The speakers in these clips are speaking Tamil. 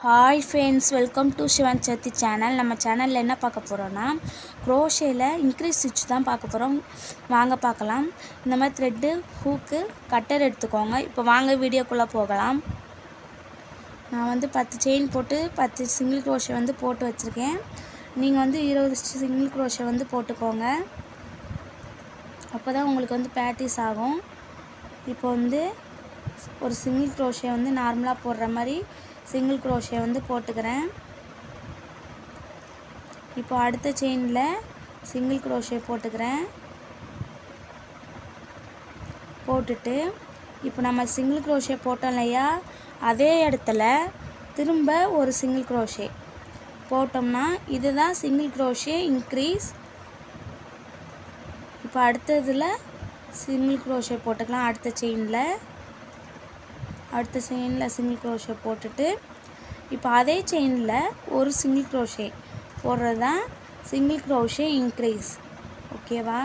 Hi friends, welcome to Sivan Sathi channel. நம்ம சேனலில் என்ன பார்க்க போகிறோன்னா, க்ரோஷேயில் இன்க்ரீஸ் ஸ்டிச் தான் பார்க்க போகிறோம். வாங்க பார்க்கலாம். இந்த மாதிரி த்ரெட்டு, ஹூக்கு, கட்டர் எடுத்துக்கோங்க. இப்போ வாங்க வீடியோக்குள்ளே போகலாம். நான் வந்து 10 செயின் போட்டு 10 சிங்கிள் க்ரோஷே வந்து போட்டு வச்சுருக்கேன். நீங்கள் வந்து 20 சிங்கிள் க்ரோஷே வந்து போட்டுக்கோங்க. அப்போ தான் உங்களுக்கு வந்து ப்ராக்டிஸ் ஆகும். இப்போ வந்து ஒரு சிங்கிள் க்ரோஷே வந்து நார்மலாக போடுற மாதிரி சிங்கிள் க்ரோஷே வந்து போட்டுக்கிறேன். இப்போ அடுத்த செயினில் சிங்கிள் க்ரோஷே போட்டுக்கிறேன். போட்டுட்டு இப்போ நம்ம சிங்கிள் க்ரோஷே போட்டோம் இல்லையா, அதே இடத்துல திரும்ப ஒரு சிங்கிள் க்ரோஷே போட்டோம்னா இதுதான் சிங்கிள் க்ரோஷே இன்க்ரீஸ். இப்போ அடுத்ததில் சிங்கிள் க்ரோஷே போட்டுக்கலாம். அடுத்த செயினில் சிங்கிள் க்ரோஷே போட்டுட்டு இப்போ அதே செயினில் ஒரு சிங்கிள் க்ரோஷே போடுறது தான் சிங்கிள் க்ரோஷே இன்க்ரீஸ். ஓகேவா?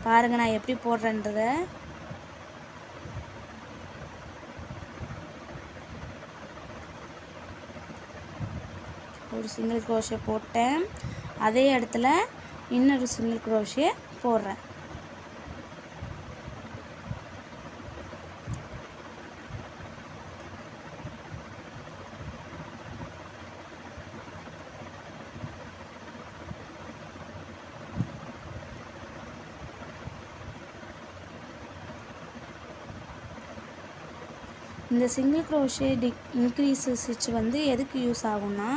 பாருங்கள் நான் எப்படி போடுறேன்றதை. ஒரு சிங்கிள் க்ரோஷே போட்டேன், அதே இடத்துல இன்னொரு சிங்கிள் க்ரோஷே போடுறேன். இந்த சிங்கிள் க்ரோஷே இன்க்ரீஸ் ஸ்டிச் வந்து எதுக்கு யூஸ் ஆகும்னா,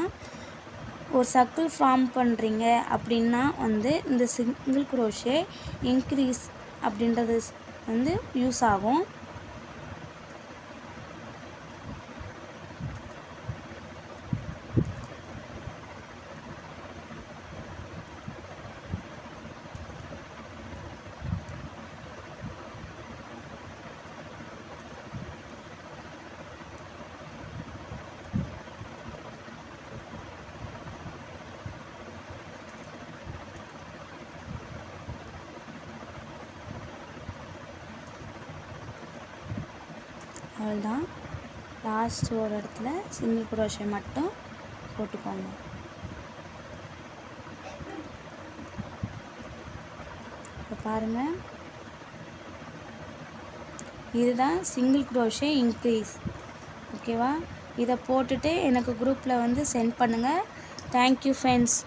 ஒரு சர்க்கிள் ஃபார்ம் பண்ணுறீங்க அப்படின்னா வந்து இந்த சிங்கிள் க்ரோஷே இன்க்ரீஸ் அப்படின்றது வந்து யூஸ் ஆகும். அவ்வளோதான். லாஸ்ட் ஒரு இடத்துல சிங்கிள் க்ரோஷே மட்டும் போட்டுக்கோங்க. இப்போ பாருங்கள், இதுதான் சிங்கிள் க்ரோஷே இன்க்ரீஸ். ஓகேவா? இதை போட்டுட்டு எனக்கு குரூப்பில் வந்து சென்ட் பண்ணுங்கள். Thank you friends.